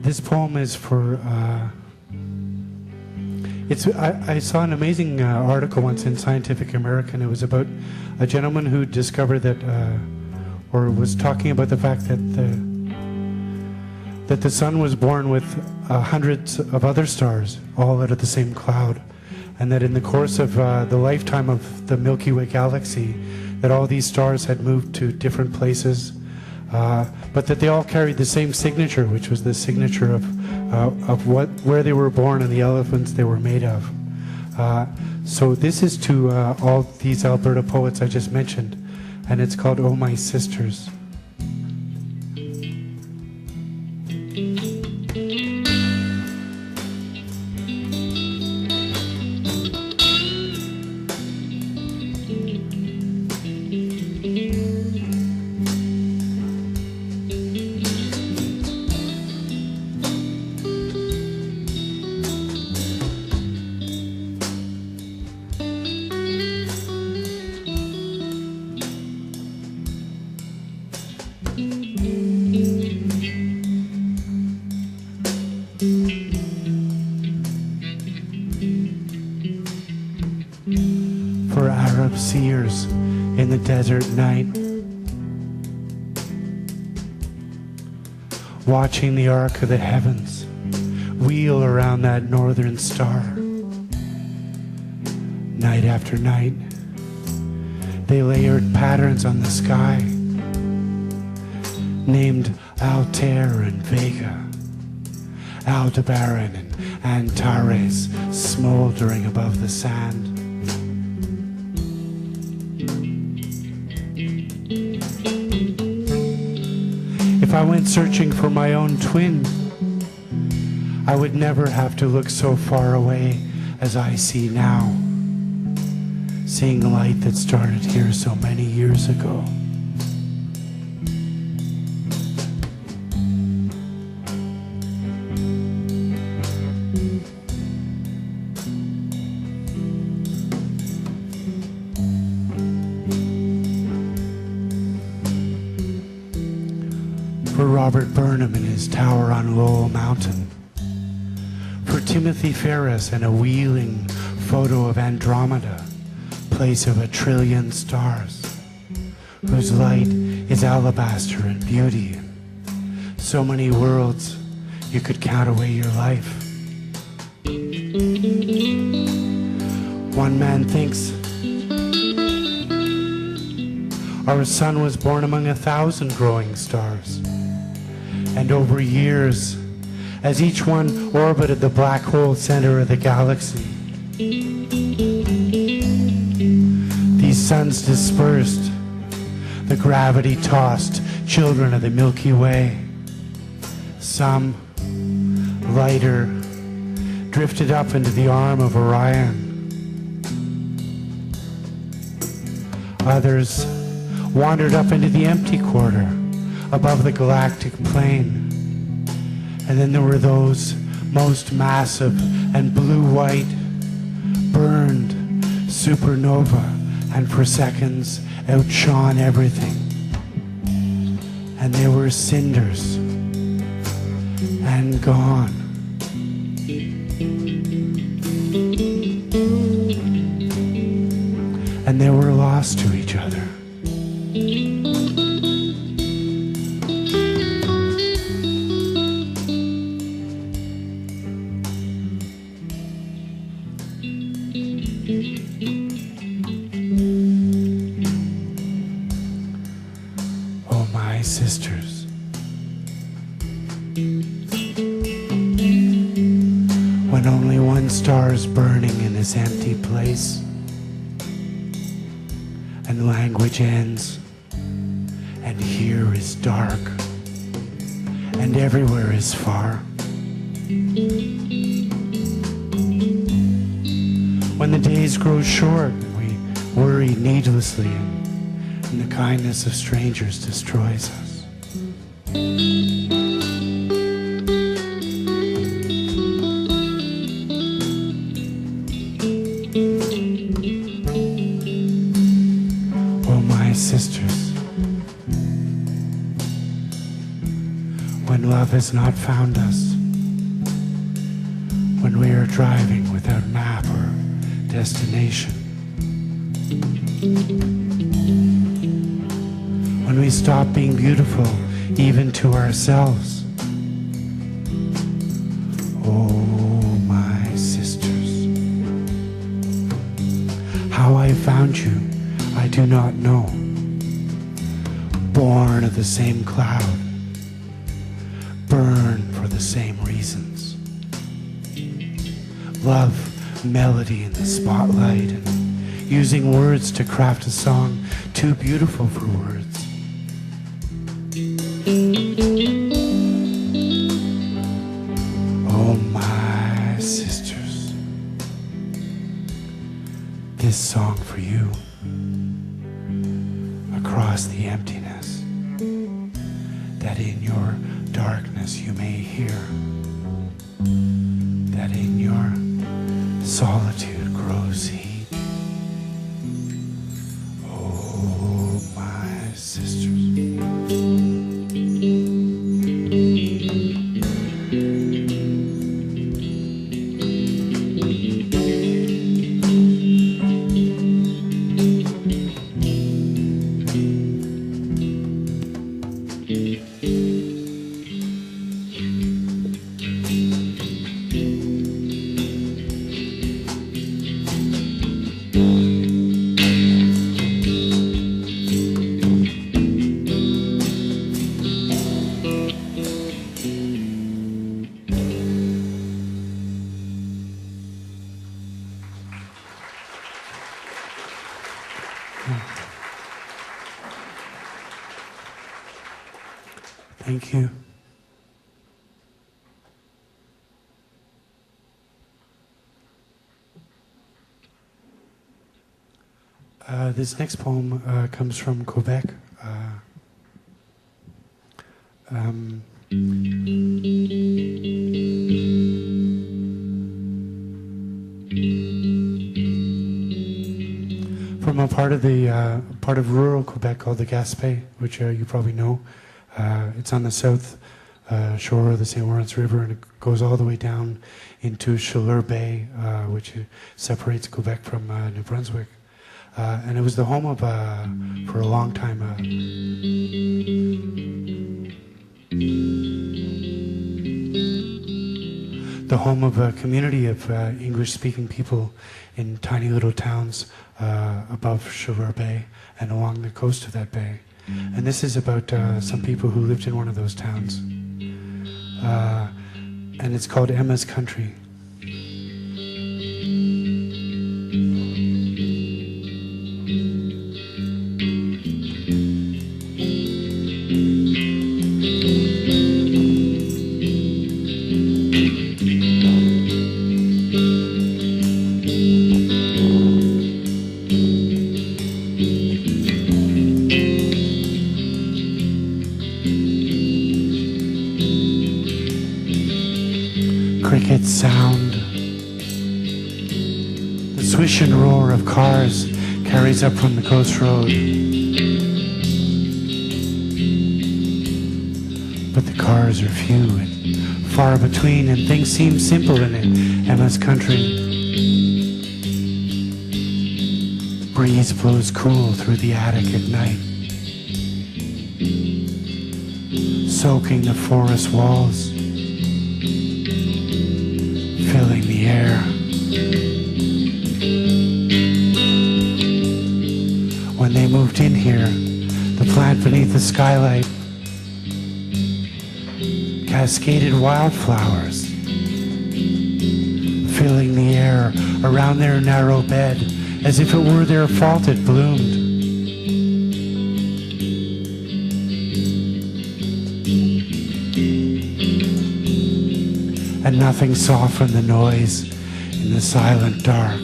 This poem is for. I saw an amazing article once in Scientific American. It was about a gentleman who discovered that, or was talking about the fact that the sun was born with hundreds of other stars, all out of the same cloud, and that in the course of the lifetime of the Milky Way galaxy, that all these stars had moved to different places, but that they all carried the same signature, which was the signature of where they were born and the elements they were made of. So this is to all these Alberta poets I just mentioned, and it's called "Oh My Sisters." For Arab seers in the desert night, watching the arc of the heavens wheel around that northern star. Night after night, they layered patterns on the sky, named Altair and Vega, Aldebaran and Antares, smoldering above the sand. If I went searching for my own twin, I would never have to look so far away as I see now, seeing the light that started here so many years ago. For Robert Burnham in his tower on Lowell Mountain. For Timothy Ferris and a wheeling photo of Andromeda, place of 1 trillion stars, whose light is alabaster and beauty. So many worlds you could count away your life. One man thinks our sun was born among 1,000 growing stars. And over years, as each one orbited the black hole center of the galaxy, these suns dispersed, the gravity-tossed children of the Milky Way. Some, lighter, drifted up into the arm of Orion. Others wandered up into the empty quarter, above the galactic plane. And then there were those most massive and blue-white, burned supernova, and for seconds outshone everything. And they were cinders and gone. And they were lost to each other. Oh, my sisters. When only one star is burning in this empty place, and language ends, and here is dark, and everywhere is far. When the days grow short, we worry needlessly, and the kindness of strangers destroys us. Oh, my sisters, when love has not found us, when we are driving without map or destination, when we stop being beautiful even to ourselves. Oh, my sisters, how I found you, I do not know. Born of the same cloud, burn for the same reasons. Love, melody in the spotlight, and using words to craft a song too beautiful for words. Oh, my sisters, this song for you. Across the emptiness, that in your darkness you may hear, that in your solitude grows heat. Oh, my sisters. Thank you. This next poem comes from Quebec. From a part of rural Quebec called the Gaspé, which you probably know. It's on the south shore of the St. Lawrence River, and it goes all the way down into Chaleur Bay, which separates Quebec from New Brunswick. And it was the home of, for a long time, the home of a community of English-speaking people in tiny little towns above Chaleur Bay and along the coast of that bay. And this is about some people who lived in one of those towns. And it's called Emma's Country. Crickets sound. The swish and roar of cars carries up from the coast road. But the cars are few and far between, and things seem simple in it, Emma's country. Breeze blows cool through the attic at night, soaking the forest walls, filling the air. When they moved in here, the plant beneath the skylight cascaded wildflowers, filling the air around their narrow bed as if it were their fault it bloomed. And nothing softened the noise in the silent dark,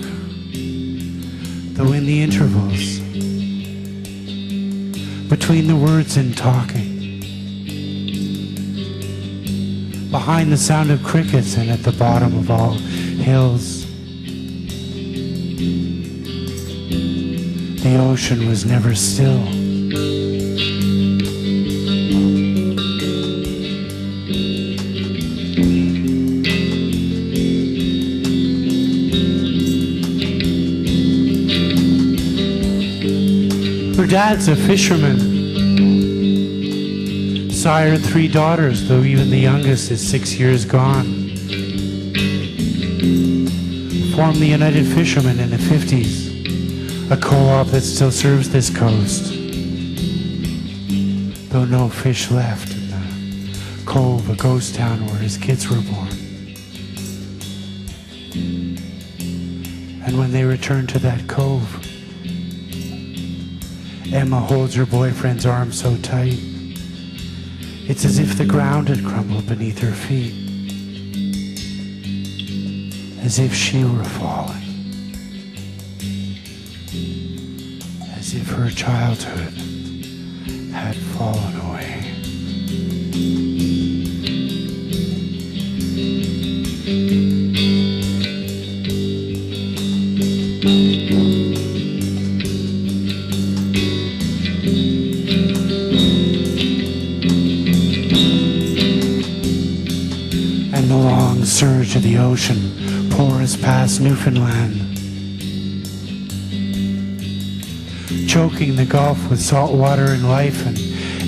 though in the intervals between the words and talking, behind the sound of crickets and at the bottom of all hills, the ocean was never still. dad's a fisherman, sired 3 daughters, though even the youngest is 6 years gone. Formed the United Fishermen in the 50s, a co-op that still serves this coast, though no fish left in the cove, a ghost town where his kids were born. And when they return to that cove, Emma holds her boyfriend's arm so tight, it's as if the ground had crumbled beneath her feet, as if she were falling, as if her childhood had fallen away. And the long surge of the ocean pours past Newfoundland, choking the Gulf with salt water and life. And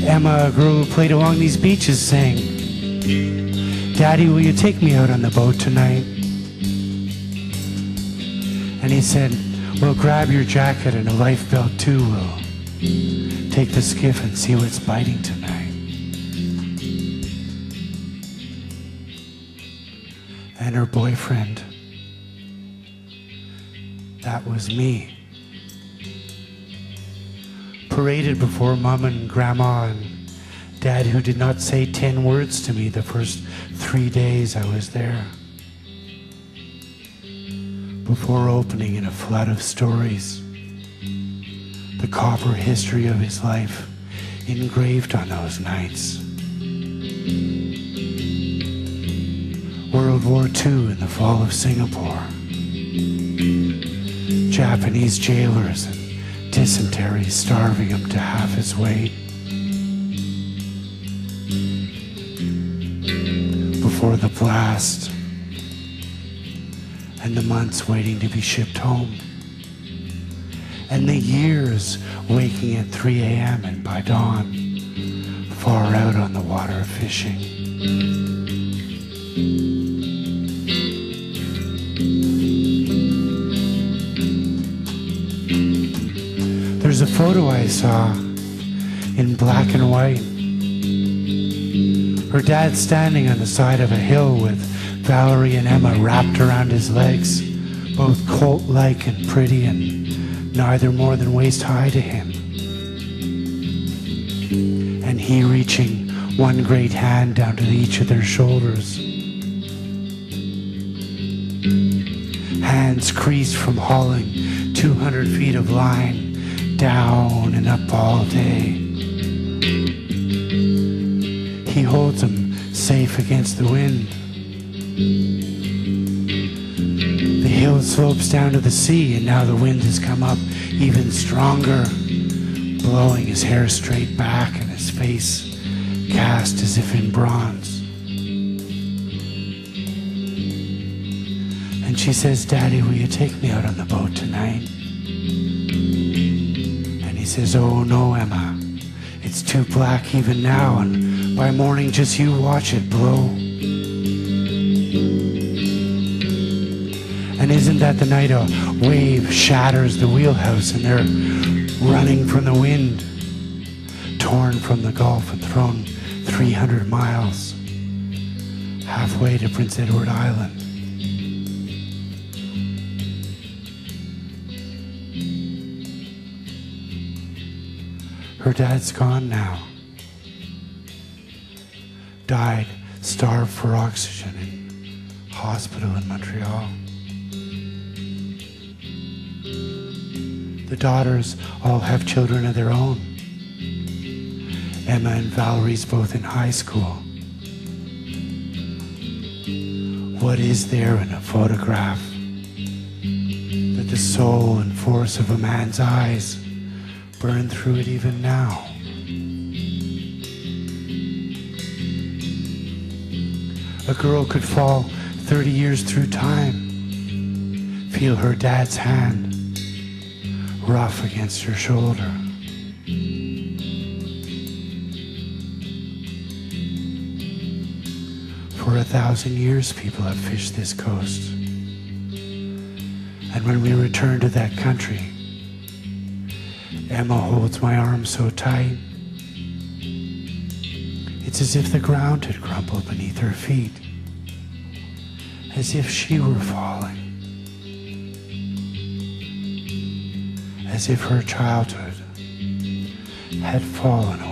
Emma, a girl who played along these beaches, sang, "Daddy, will you take me out on the boat tonight?" And he said, "Well, grab your jacket and a life belt too. We'll take the skiff and see what's biting tonight." And her boyfriend, that was me, paraded before Mom and Grandma and Dad, who did not say 10 words to me the first 3 days I was there, before opening in a flood of stories, the copper history of his life engraved on those nights. World War II and the fall of Singapore, Japanese jailers and dysentery starving him to half his weight, before the blast and the months waiting to be shipped home, and the years waking at 3 a.m. and by dawn far out on the water fishing. There's a photo I saw in black and white. Her dad standing on the side of a hill with Valerie and Emma wrapped around his legs, both colt-like and pretty and neither more than waist-high to him. And he reaching one great hand down to each of their shoulders. Hands creased from hauling 200 feet of line down and up all day. He holds him safe against the wind. The hill slopes down to the sea, and now the wind has come up even stronger, blowing his hair straight back and his face cast as if in bronze. And she says, "Daddy, will you take me out on the boat tonight?" And he says, "Oh no, Emma, it's too black even now, and by morning just you watch it blow." And isn't that the night a wave shatters the wheelhouse and they're running from the wind, torn from the Gulf and thrown 300 miles halfway to Prince Edward Island? Her dad's gone now. Died, starved for oxygen in hospital in Montreal. The daughters all have children of their own. Emma and Valerie's both in high school. What is there in a photograph that the soul and force of a man's eyes burn through it even now? A girl could fall 30 years through time, feel her dad's hand rough against her shoulder, For 1,000 years, people have fished this coast. And when we return to that country, Emma holds my arm so tight. It's as if the ground had crumbled beneath her feet, as if she were falling, as if her childhood had fallen away.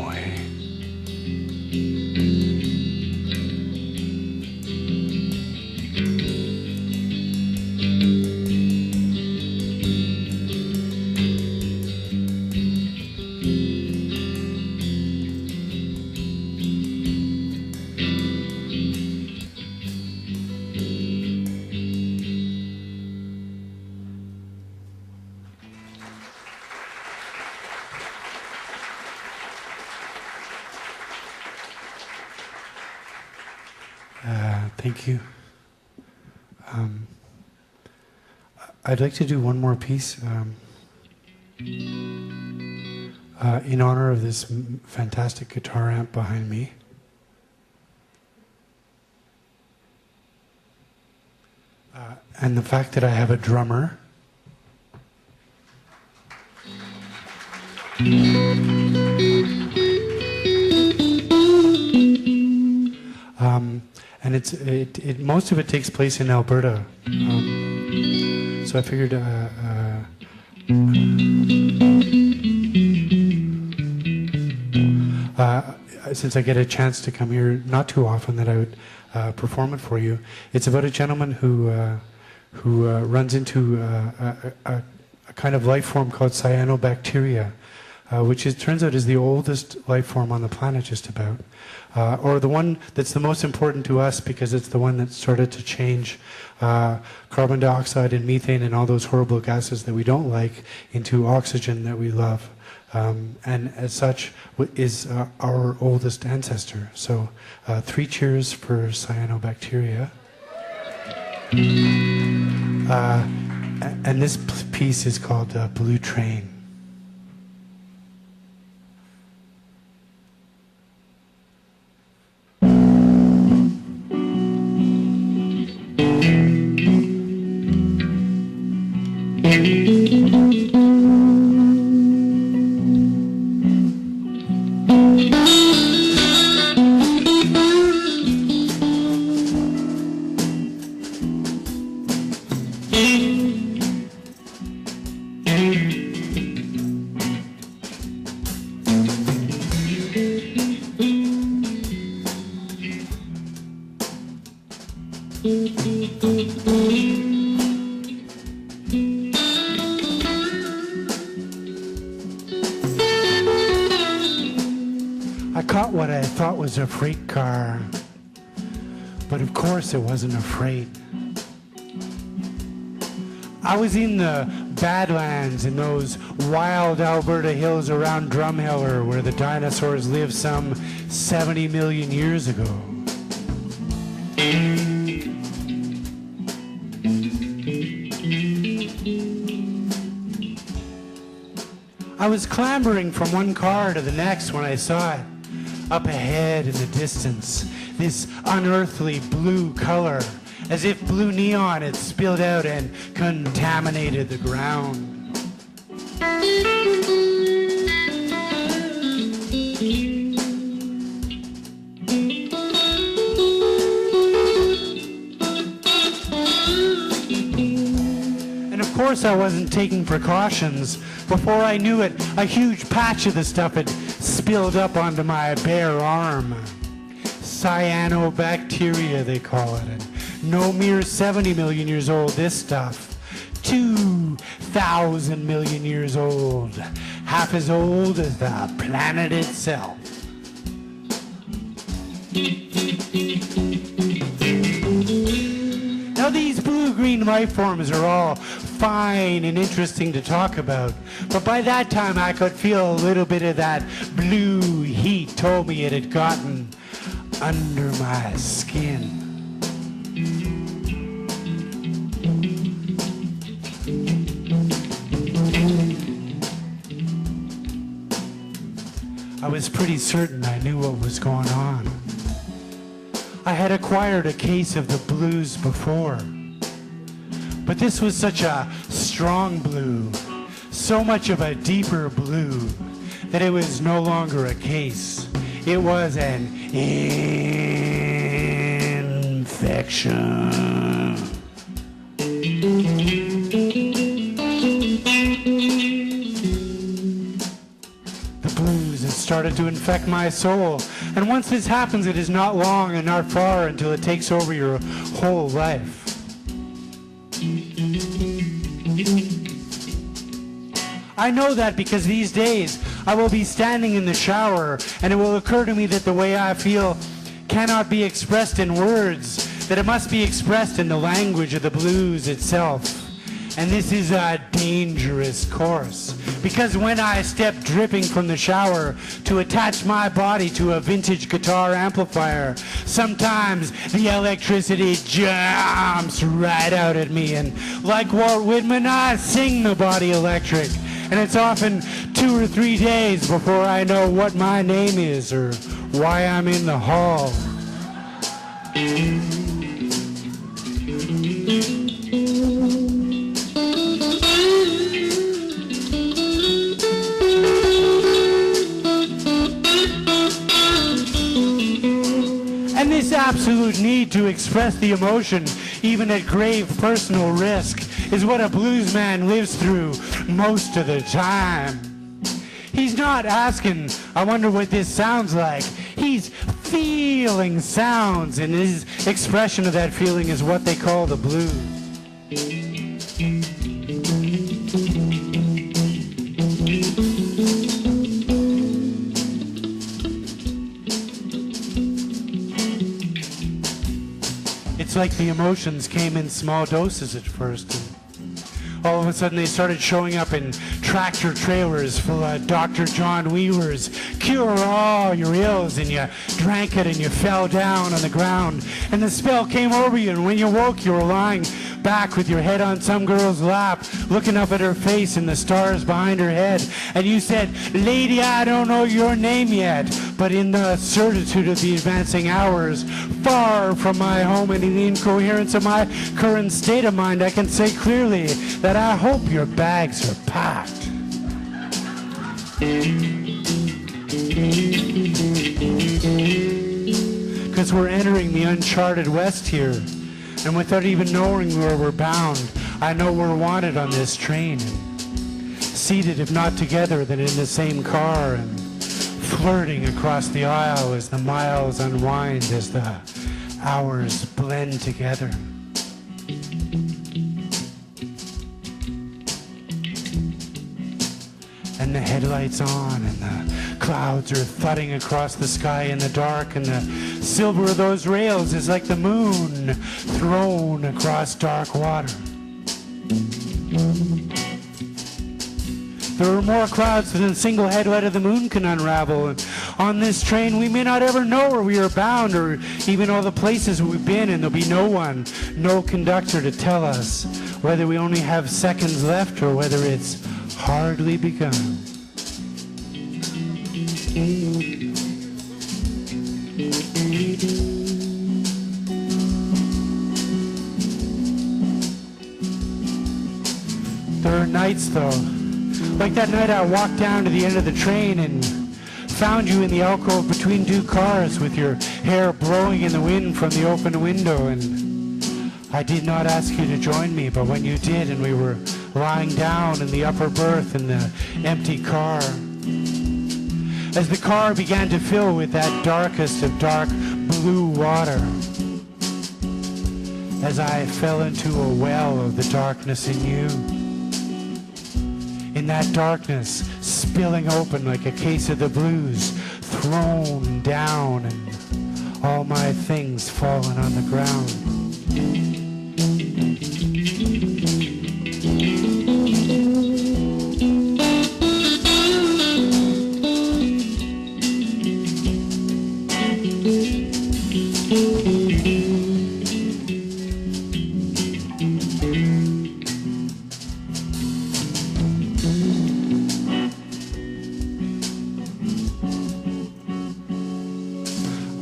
Thank you. I'd like to do one more piece in honor of this fantastic guitar amp behind me. And the fact that I have a drummer. And most of it takes place in Alberta. So I figured since I get a chance to come here not too often, that I would perform it for you. It's about a gentleman who runs into a kind of life form called cyanobacteria, which turns out is the oldest life form on the planet, just about. Or the one that's the most important to us because it's the one that started to change carbon dioxide and methane and all those horrible gases that we don't like into oxygen that we love. And as such is our oldest ancestor. So 3 cheers for cyanobacteria. And this piece is called Blue Train. I caught what I thought was a freight car, but of course it wasn't a freight. I was in the Badlands, in those wild Alberta hills around Drumheller, where the dinosaurs lived some 70 million years ago. I was clambering from one car to the next when I saw it. Up ahead in the distance, this unearthly blue color, as if blue neon had spilled out and contaminated the ground. And of course I wasn't taking precautions. Before I knew it, a huge patch of the stuff had spilled up onto my bare arm. Cyanobacteria, they call it. And no mere 70 million years old, this stuff. 2,000 million years old. Half as old as the planet itself. Now these blue-green life forms are all fine and interesting to talk about, but by that time I could feel a little bit of that blue heat told me it had gotten under my skin. I was pretty certain I knew what was going on. I had acquired a case of the blues before, but this was such a strong blue, so much of a deeper blue, that it was no longer a case. It was an infection. The blues have started to infect my soul, and once this happens, it is not long and not far until it takes over your whole life. I know that because these days I will be standing in the shower and it will occur to me that the way I feel cannot be expressed in words, that it must be expressed in the language of the blues itself. And this is a dangerous course, because when I step dripping from the shower to attach my body to a vintage guitar amplifier, sometimes the electricity jumps right out at me, and like Walt Whitman, I sing the body electric. And it's often 2 or 3 days before I know what my name is or why I'm in the hall. And this absolute need to express the emotion, even at grave personal risk, is what a blues man lives through most of the time. He's not asking, I wonder what this sounds like. He's feeling sounds, and his expression of that feeling is what they call the blues. It's like the emotions came in small doses at first. All of a sudden they started showing up in tractor trailers full of Dr. John Weaver's Cure All Your Ills, and you drank it and you fell down on the ground, and the spell came over you, and when you woke you were lying back with your head on some girl's lap, looking up at her face and the stars behind her head, and you said, "Lady, I don't know your name yet, but in the certitude of the advancing hours, far from my home and in the incoherence of my current state of mind, I can say clearly that I hope your bags are packed." Because we're entering the uncharted West here, and without even knowing where we're bound, I know we're wanted on this train, seated if not together then in the same car, and flirting across the aisle as the miles unwind, as the hours blend together. And the headlights on, and the clouds are thudding across the sky in the dark, and the silver of those rails is like the moon thrown across dark water. There are more clouds than a single headlight of the moon can unravel, and on this train we may not ever know where we are bound, or even all the places we've been, and there'll be no one, no conductor to tell us whether we only have seconds left or whether it's hardly begun. There are nights though, like that night I walked down to the end of the train and found you in the alcove between 2 cars with your hair blowing in the wind from the open window, and I did not ask you to join me, but when you did and we were lying down in the upper berth in the empty car, as the car began to fill with that darkest of dark blue water, as I fell into a well of the darkness in you, in that darkness spilling open like a case of the blues, thrown down, and all my things fallen on the ground.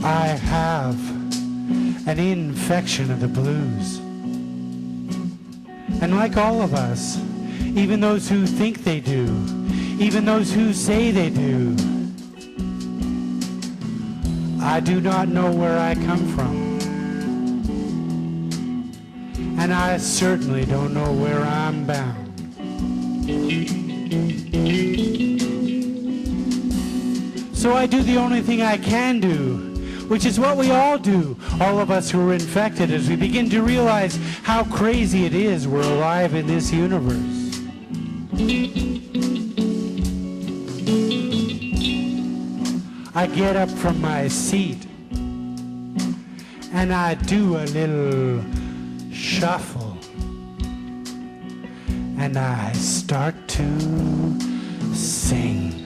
I have an infection of the blues. And like all of us, even those who think they do, even those who say they do, I do not know where I come from. And I certainly don't know where I'm bound. So I do the only thing I can do, which is what we all do, all of us who are infected, as we begin to realize how crazy it is we're alive in this universe. I get up from my seat and I do a little shuffle and I start to sing.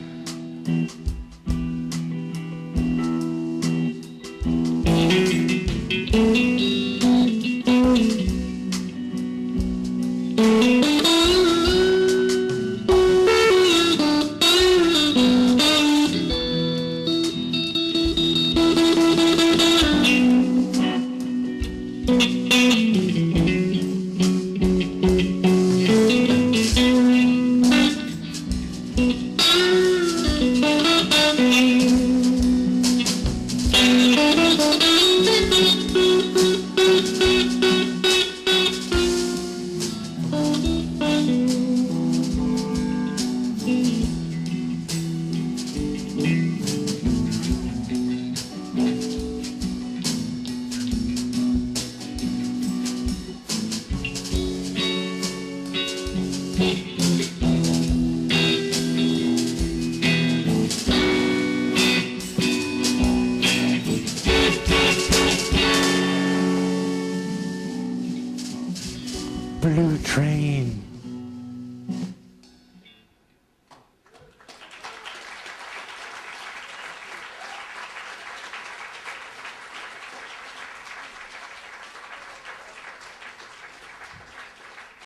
Blue train